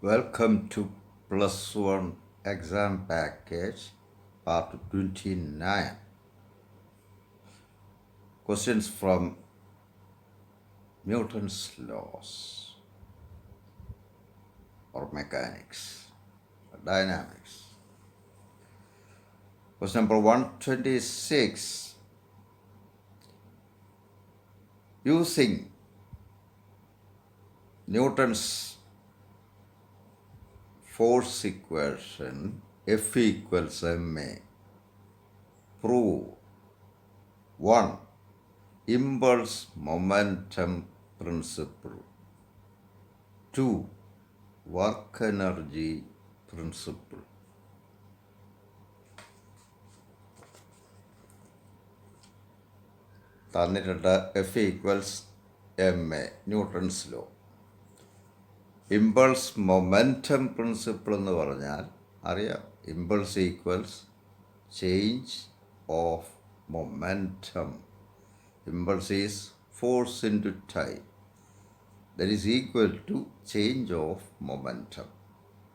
Welcome to Plus One Exam Package, Part 29. Questions from Newton's laws or mechanics, or dynamics. Question number 126. Using Newton's force equation F equals ma, prove 1. Impulse-Momentum principle. 2. Work-Energy principle. തന്നിട്ടുണ്ട് F equals ma, Newton's law. Impulse momentum principle എന്ന് പറഞ്ഞാൽ അറിയാം, impulse equals change of momentum. Impulse is force into time, that is equal to change of momentum.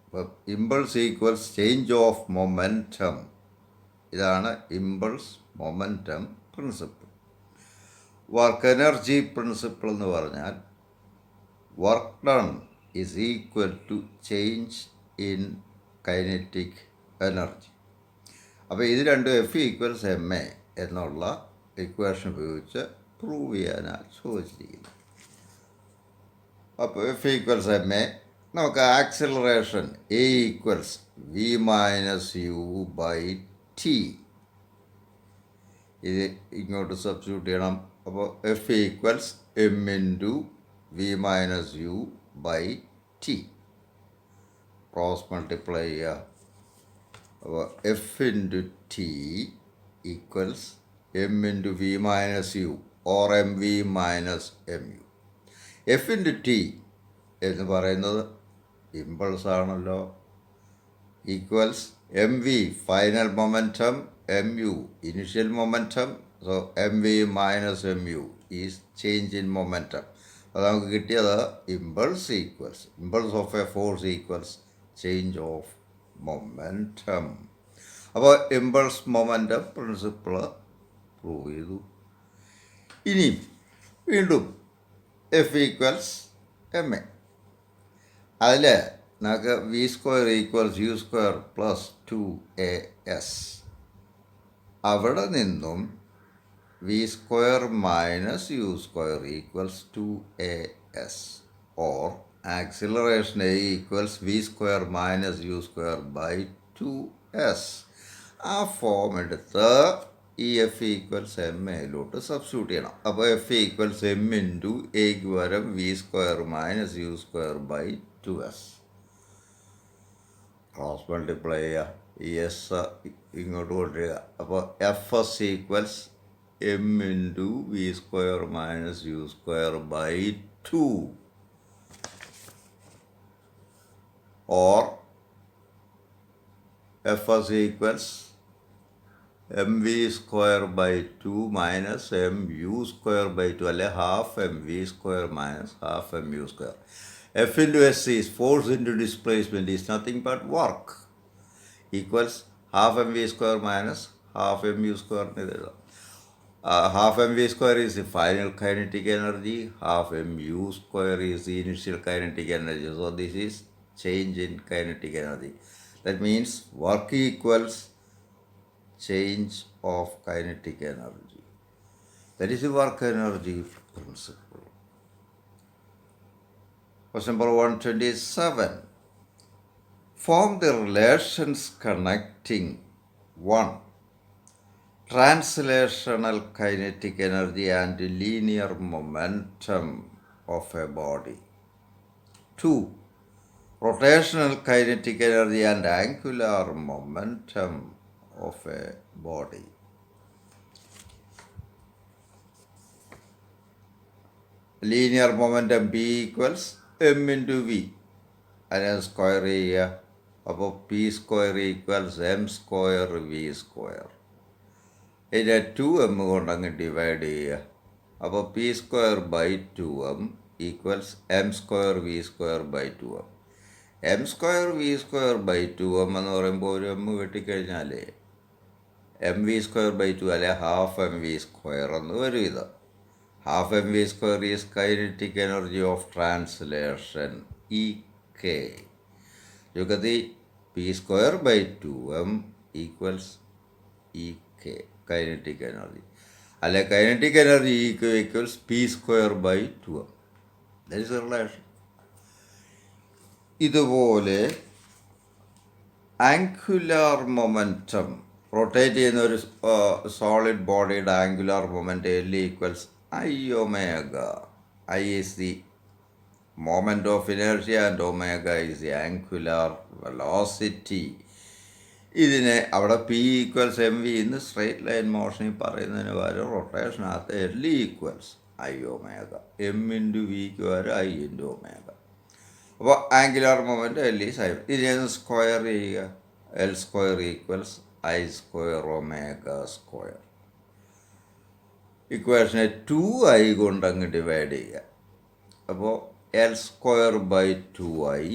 അപ്പം impulse equals change of momentum, ഇതാണ് impulse momentum principle. Work energy principle എന്ന് പറഞ്ഞാൽ work done is equal to change in kinetic energy. അപ്പോൾ ഇത് രണ്ടും F equals ma എന്നുള്ള equation ഉപയോഗിച്ച് prove ചെയ്യാനാണ് ചോദിച്ചിരിക്കുന്നത്. അപ്പോൾ F equals ma, നമുക്ക് acceleration A equals v minus u by t, ഇത് ഇങ്ങോട്ട് സബ്സ്റ്റിറ്റ്യൂട്ട് ചെയ്യണം. അപ്പോൾ F equals m into v minus u by t. Cross multiply ചെയ്യുക. അപ്പോൾ F into T equals M into V minus U or M V minus M U. F into T എന്ന് പറയുന്നത് impulse ആണല്ലോ, equals M V final momentum, M U initial momentum. So M V minus M U is change in momentum. അത് നമുക്ക് കിട്ടിയത് impulse of a force equals change of momentum. അപ്പോൾ impulse momentum principle prove ചെയ്തു. ഇനി വീണ്ടും F equals M A, അതിൽ നമുക്ക് V square equals U square plus 2as, അവിടെ നിന്നും v square minus u square equals 2as, or acceleration A equals v square minus u square by 2s. ആ form എടുത്ത് ഈ എഫ് ഈക്വൽസ് എം എയിലോട്ട് substitute ചെയ്യണം. അപ്പോൾ എഫ് ഈക്വൽസ് എം ഇൻറ്റു എക്ക് പകരം V square minus U square by 2s. Cross multiply ചെയ്യുക, ഈ എസ് ഇങ്ങോട്ട് കൊണ്ടുവരിക. അപ്പോൾ F S equals m into v square minus u square by 2, or fs equals mv square by 2 minus mu square by 2, അല്ലെ half mv square minus half mu square. F into s is force into displacement, is nothing but work, equals half mv square minus half mu square. Half mv square is the final kinetic energy, half mu square is the initial kinetic energy. So this is change in kinetic energy. That means work equals change of kinetic energy. That is the work energy principle. Question number 127. Form the relations connecting 1. Translational kinetic energy and linear momentum of a body. 2. Rotational kinetic energy and angular momentum of a body. Linear momentum P equals m into v, അതിനെ square ചെയ്യുക. അപ്പോൾ P square equals M square V square. ഇതിനെ 2m കൊണ്ട് അങ്ങ് divide ചെയ്യുക. അപ്പോൾ P square by 2m equals M square V square by 2m. M square V square by 2m എന്ന് പറയുമ്പോൾ ഒരു എം വെട്ടിക്കഴിഞ്ഞാൽ എം വി സ്ക്വയർ ബൈ 2 അല്ലെ ഹാഫ് എം വി സ്ക്വയർ എന്ന് വരും. ഇത് half M V square is kinetic energy of translation E K. ചുരുക്കത്തിൽ P square by 2m equals E K kinetic energy, അല്ലെ kinetic energy equals P square by 2m. That is relation. ഇതുപോലെ angular momentum, rotate ചെയ്യുന്ന ഒരു solid ബോഡിയുടെ angular momentum L equals I omega. I is the moment of inertia and omega is the angular velocity. ഇതിനെ അവിടെ P equals M V ഇന്ന് straight line മോഷനിൽ പറയുന്നതിന് പകരം റൊട്ടേഷനകത്ത് L equals I omega, M into വിക്ക് പകരം ഐ ഇൻറ്റു ഒമേഗ. അപ്പോൾ angular moment L is I. ഇതിനെ സ്ക്വയർ ചെയ്യുക, L square equals I square omega square. ഇക്വേഷനെ 2i കൊണ്ട് അങ്ങ് ഡിവൈഡ് ചെയ്യുക. അപ്പോൾ L square by 2i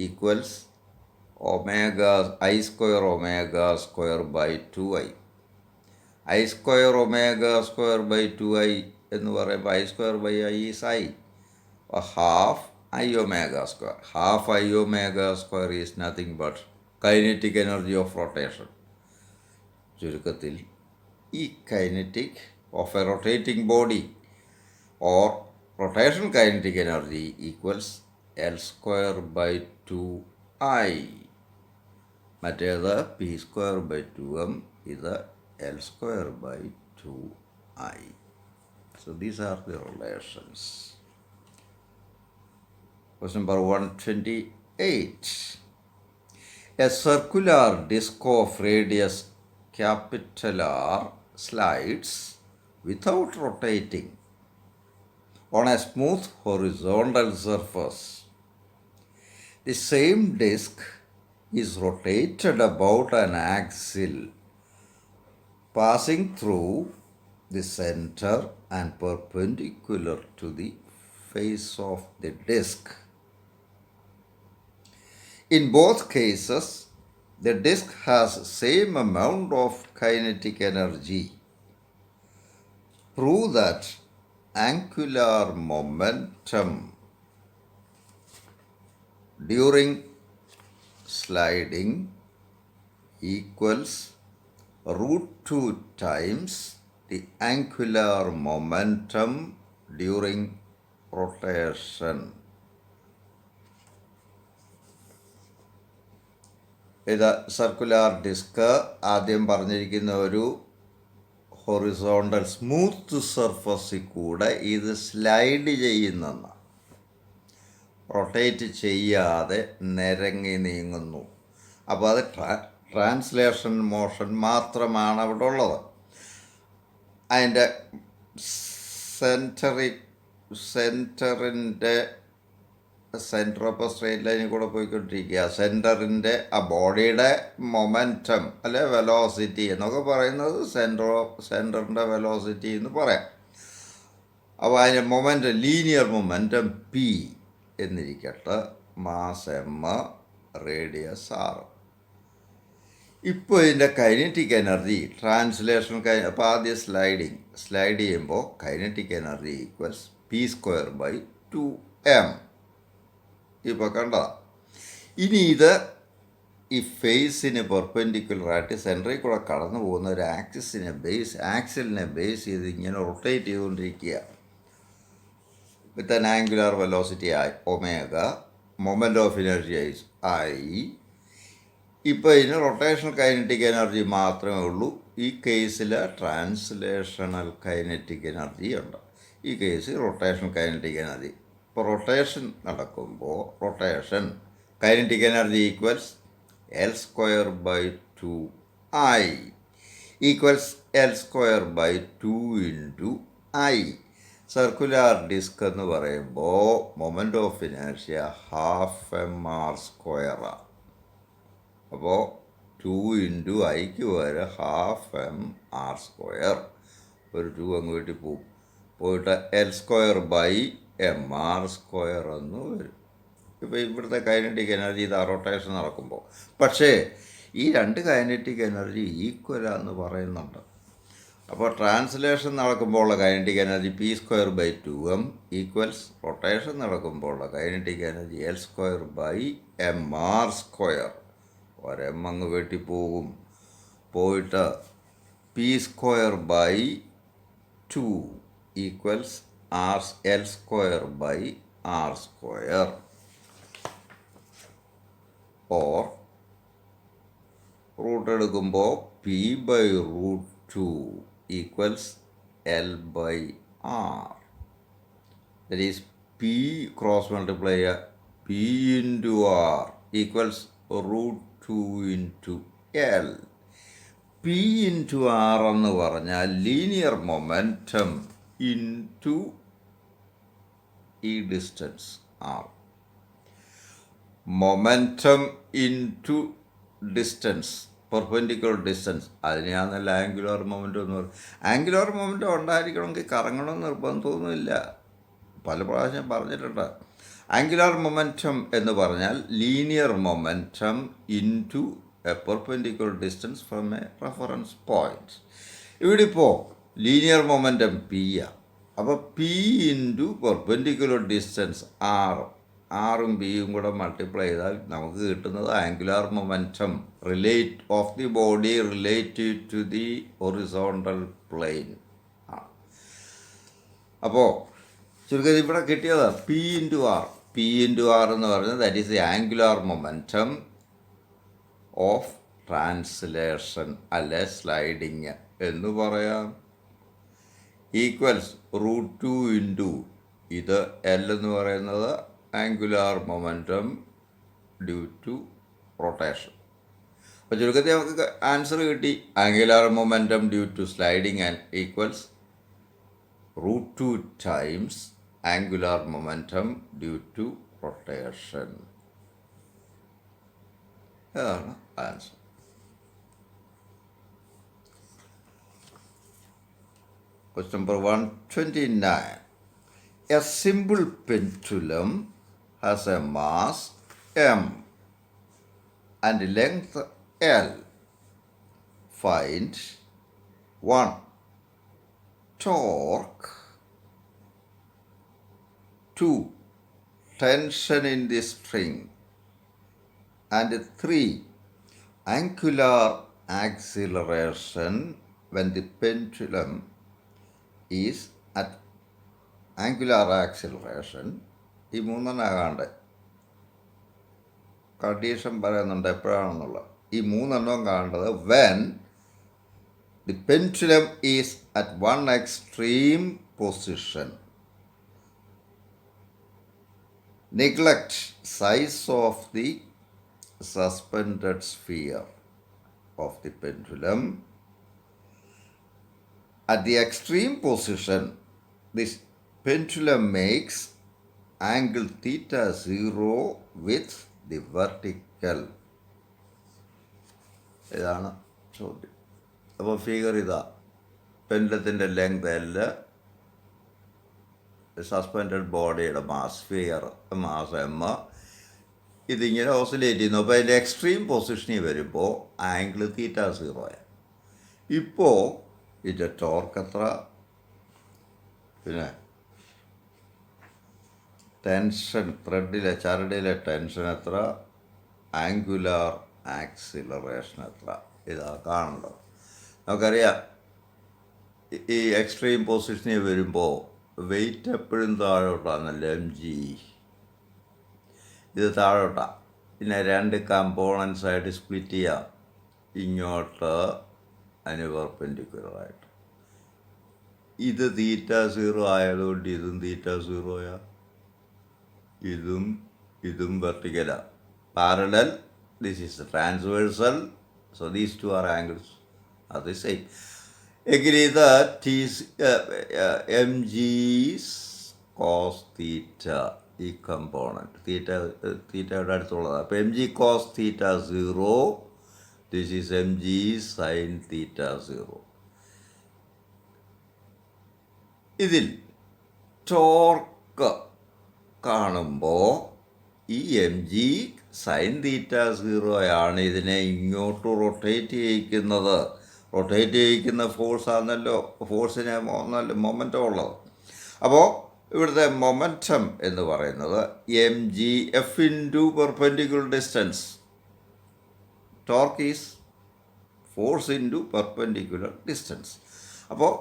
equals omega I square omega square by 2i. I square omega square by 2i എന്ന് പറയുമ്പോൾ I square by I is I. Half I omega square. Half I omega square is nothing but kinetic energy of rotation. ചുരുക്കത്തിൽ ഈ kinetic of a rotating body or rotation kinetic energy equals L square by 2i. മറ്റേത് P square by 2m, ഇത് L square by 2i. So these are the relations. Question number 128. A circular disc of radius capital R slides without rotating on a smooth horizontal surface. The same disk is rotated about an axle passing through the center and perpendicular to the face of the disk. In both cases, the disk has same amount of kinetic energy. Prove that angular momentum during sliding equals root 2 times the angular momentum during rotation. ഇത് circular disk ആദ്യം പറഞ്ഞിരിക്കുന്ന ഒരു horizontal smooth സർഫസിൽ കൂടെ ഇത് slide ചെയ്യുന്നെന്ന്, rotate ചെയ്യാതെ നിരങ്ങി നീങ്ങുന്നു. അപ്പോൾ അത് ട്രാൻസ്ലേഷൻ മോഷൻ മാത്രമാണ് അവിടെ ഉള്ളത്. അതിൻ്റെ സെൻറ്റർ അപ്പോൾ സ്ട്രെയിറ്റ് ലൈനിൽ കൂടെ പോയിക്കൊണ്ടിരിക്കുക. സെൻറ്ററിൻ്റെ ആ ബോഡിയുടെ മൊമെൻറ്റം അല്ലെ വെലോസിറ്റി എന്നൊക്കെ പറയുന്നത് സെൻറ്ററിൻ്റെ വെലോസിറ്റി എന്ന് പറയാം. അപ്പോൾ അതിൻ്റെ മൊമെൻറ്റം ലീനിയർ മൊമെൻറ്റം പി എന്നിരിക്കട്ടെ, മാസ് എം, റേഡിയസ് ആർ. ഇപ്പോൾ ഇതിൻ്റെ കൈനറ്റിക് എനർജി ട്രാൻസ്ലേഷൻ അപ്പോൾ ആദ്യം സ്ലൈഡ് ചെയ്യുമ്പോൾ kinetic energy equals P square by 2m. ഇപ്പോൾ കണ്ടതാ. ഇനി ഇത് ഈ ഫേസിന് പെർപെൻഡിക്കുലറായിട്ട് സെൻറ്ററിൽ കൂടെ കടന്നു പോകുന്ന ഒരു ആക്സിലിനെ ബേസ് ചെയ്ത് ഇങ്ങനെ റൊട്ടേറ്റ് ചെയ്തുകൊണ്ടിരിക്കുക. With an angular velocity omega, moment of energy I. ഇപ്പോൾ ഇതിന് റൊട്ടേഷണൽ കൈനറ്റിക് എനർജി മാത്രമേ ഉള്ളൂ. ഈ കേസിൽ ട്രാൻസ്ലേഷണൽ കൈനറ്റിക് എനർജി ഉണ്ട്. ഈ കേസിൽ റൊട്ടേഷണൽ കൈനറ്റിക് എനർജി. ഇപ്പോൾ റൊട്ടേഷൻ നടക്കുമ്പോൾ kinetic energy equals L square by 2i equals L square by 2 into I. Circular disc എന്ന് പറയുമ്പോൾ moment of inertia half M R സ്ക്വയറാണ്. അപ്പോൾ 2 ഇൻറ്റു ഐക്ക് വരെ ഹാഫ് എം ആർ സ്ക്വയർ, ഒരു 2 അങ്ങ് വീട്ടിൽ പോയിട്ട് L square by M R square എന്ന് വരും. ഇപ്പോൾ ഇവിടുത്തെ കൈനറ്റിക് എനർജി ഇതാ റൊട്ടേഷൻ നടക്കുമ്പോൾ. പക്ഷേ ഈ രണ്ട് കൈനറ്റിക് എനർജി ഈക്വലാന്ന് പറയുന്നുണ്ട്. അപ്പോൾ ട്രാൻസ്ലേഷൻ നടക്കുമ്പോഴുള്ള kinetic energy p²/2m equals rotation നടക്കുമ്പോഴുള്ള കൈനറ്റിക് എനർജി L²/mr². ഒരെം അങ്ങ് വെട്ടിപ്പോകും. പോയിട്ട് p²/2 equals L²/r². Or root എടുക്കുമ്പോൾ p/√2 equals L/r. That is p cross multiply p into r equals √2 into L. p into r എന്ന് പറഞ്ഞാൽ linear momentum into ഈ distance r. Momentum into distance, perpendicular distance, അതിനെയാണല്ല angular momentum എന്ന് പറയും. Angular momentum ഉണ്ടായിരിക്കണമെങ്കിൽ കറങ്ങണമെന്ന് നിർബന്ധമൊന്നുമില്ല. പല പ്രാവശ്യം പറഞ്ഞിട്ടുണ്ട്. ആംഗുലാർ മൊമെൻറ്റം എന്ന് പറഞ്ഞാൽ linear momentum into A perpendicular distance from A reference point. ഇവിടെ ഇപ്പോൾ ലീനിയർ മൊമെൻറ്റം പി ആണ്. അപ്പോൾ പി ഇൻറ്റു പെർപെൻഡിക്കുലർ ഡിസ്റ്റൻസ് ആറും ബിയും കൂടെ മൾട്ടിപ്ലൈ ചെയ്താൽ നമുക്ക് കിട്ടുന്നത് angular momentum of the body relative to the horizontal plane ആണ്. അപ്പോൾ ചുരുക്കത്തിൽ ഇവിടെ കിട്ടിയത് പി ഇൻറ്റു ആർ എന്ന് പറയുന്നത് that is the angular momentum of translation അല്ലെ സ്ലൈഡിങ് എന്ന് പറയാം. ഈക്വൽസ് √2 ഇൻറ്റു ഇത് എൽ എന്ന് പറയുന്നത് angular momentum due to rotation. അപ്പോൾ ചുരുക്കത്തിൽ നമുക്ക് ആൻസർ കിട്ടി. Angular momentum due to sliding and equals √2 times angular momentum due to rotation. ഇതാണ് answer. Question number 129. A simple pendulum has a mass m and length L. Find 1. Torque, 2. Tension in the string, and 3. Angular acceleration when the pendulum is at angular acceleration. ഈ മൂന്നെണ്ണാകാണ്ട് condition പറയുന്നുണ്ട് എപ്പോഴാണെന്നുള്ള. ഈ മൂന്നെണ്ണം കാണേണ്ടത് when the pendulum is at one extreme position. Neglect size of the suspended sphere of the pendulum. At the extreme position, this pendulum makes angle theta 0 with the vertical. ഇതാണ് ചോദ്യം. അപ്പോൾ figure ഇതാ. പെൻഡലത്തിൻ്റെ length L, suspended ബോഡിയുടെ mass M, ഇതിങ്ങനെ oscillate ചെയ്യുന്നു. അപ്പോൾ അതിൻ്റെ extreme പൊസിഷനിൽ വരുമ്പോൾ ആംഗിൾ തീറ്റ 0. ഇപ്പോൾ ഇതിൻ്റെ ടോർക്ക് എത്ര, പിന്നെ ടെൻഷൻ, ചരടിലെ ടെൻഷൻ എത്ര, ആംഗുലാർ ആക്സിലറേഷൻ എത്ര, ഇതാ കാണേണ്ടത്. നമുക്കറിയാം ഈ എക്സ്ട്രീം പൊസിഷനിൽ വരുമ്പോൾ വെയിറ്റ് എപ്പോഴും താഴോട്ടാണല്ലോ, mg. ഇത് താഴോട്ടാണ്. പിന്നെ രണ്ട് കമ്പോണൻസ് ആയിട്ട് സ്പ്ലിറ്റ് ചെയ്യാം. ഇങ്ങോട്ട് അതിന് പെർപെൻഡിക്കുലറായിട്ട്. ഇത് തീറ്റ 0 ആയതുകൊണ്ട് ഇതും തീറ്റ 0. ഇതും വെർട്ടിക്കലാണ്. Parallel, this is transversal. So these two are angles are the same. എങ്കിൽ ഇത് mg കോസ് തീറ്റ, ഈ കമ്പോണൻറ്റ് തീറ്റയുടെ അടുത്തുള്ളതാണ്. അപ്പോൾ mg cos theta 0, this is mg sine theta 0. ഇതിൽ ടോർക്ക് കാണുമ്പോൾ ഈ എം ജി സൈൻ തീറ്റ 0 ആണ് ഇതിനെ ഇങ്ങോട്ട് റൊട്ടേറ്റ് ചെയ്യിക്കുന്നത്. റൊട്ടേറ്റ് ചെയ്യിക്കുന്ന ഫോഴ്സാണല്ലോ, ഫോഴ്സിന് മൊമെൻ്റം ഉള്ളത്. അപ്പോൾ ഇവിടുത്തെ മൊമെൻ്റം എന്ന് പറയുന്നത് M G F into perpendicular distance. Torque is force into perpendicular distance. അപ്പോൾ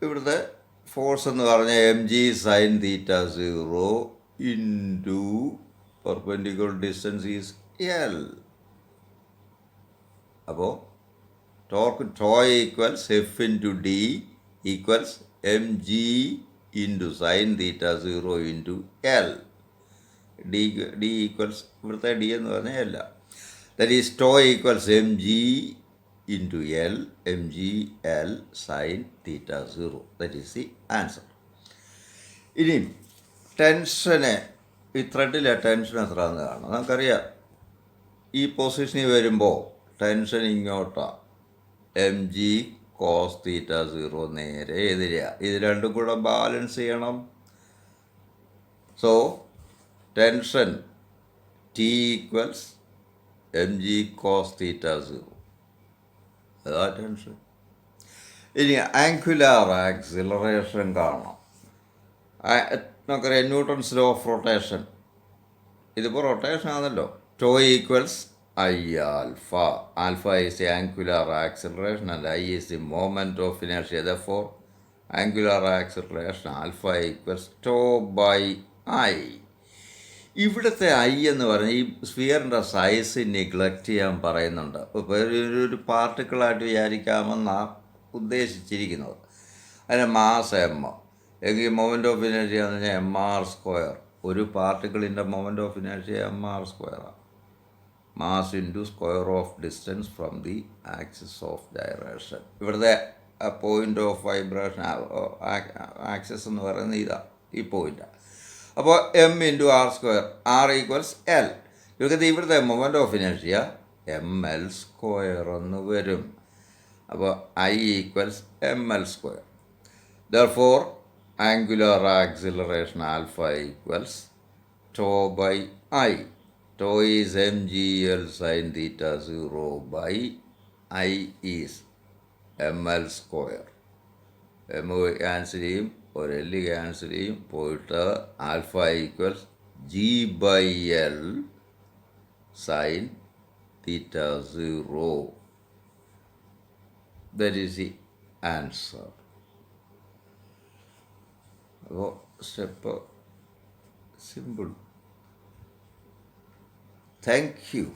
ഇവിടുത്തെ ഫോഴ്സ് എന്ന് പറഞ്ഞാൽ M G sine theta 0 into perpendicular distance is L. അപ്പോൾ torque tau equals F into D equals M G into sine theta 0 into L. D equals ഇവിടുത്തെ D എന്ന് പറഞ്ഞാൽ അല്ല. That is to equals M G into L, M G L sine theta 0. That is the answer. ഇനി ടെൻഷന്, ഈ ത്രെഡിലെ tension എത്രയാണെന്ന് കാണാം. നമുക്കറിയാം ഈ പൊസിഷനിൽ വരുമ്പോൾ ടെൻഷൻ ഇങ്ങോട്ടാണ്. എം ജി കോസ് തീറ്റ 0 നേരെ എതിരെയാണ്. ഇത് രണ്ടും കൂടെ ബാലൻസ് ചെയ്യണം. So tension T equals M G cos theta 0. അതാ ടെൻഷൻ. ഇനി ആംഗുലാർ ആക്സിലറേഷൻ കാണണം. നമുക്കറിയാം ന്യൂട്ടൺസ് ലോ ഓഫ് റൊട്ടേഷൻ. ഇതിപ്പോൾ റൊട്ടേഷൻ ആണല്ലോ. Tau equals I alpha. Alpha is the angular acceleration and I is the moment of inertia. Therefore angular acceleration alpha equals tau by I. ഇവിടുത്തെ I എന്ന് പറഞ്ഞാൽ ഈ സ്ഫിയറിൻ്റെ size neglect ചെയ്യാൻ പറയുന്നുണ്ട്. ഇപ്പോൾ ഒരു പാർട്ടിക്കിളായിട്ട് വിചാരിക്കാമെന്നാണ് ഉദ്ദേശിച്ചിരിക്കുന്നത്. അതിന് മാസ് എം, എങ്കിൽ മൊമെൻ്റ് ഓഫ് ഇനേർഷ്യ എന്ന് പറഞ്ഞാൽ എം ആർ സ്ക്വയർ. ഒരു പാർട്ടിക്കിളിൻ്റെ moment of inertia M R സ്ക്വയറാണ്. Mass into square of distance from the axis of direction. ഇവിടുത്തെ പോയിൻ്റ് ഓഫ് വൈബ്രേഷൻ ആക്സിസ് എന്ന് പറയുന്നത് ഇതാണ്, ഈ പോയിൻ്റാണ്. അപ്പോൾ M into R square, R equals L. ഇവിടുത്തെ moment of inertia M L square എന്ന് വരും. അപ്പോൾ I equals M L square. Therefore angular acceleration alpha equals tau by I. Tau is M G L sine theta 0 by I is M L square. M cancel ചെയ്യും, ഒരു L cancel ചെയ്യും, പോയിട്ട് alpha equals G by L sine theta 0. That is the answer. അപ്പോൾ step simple. Thank U.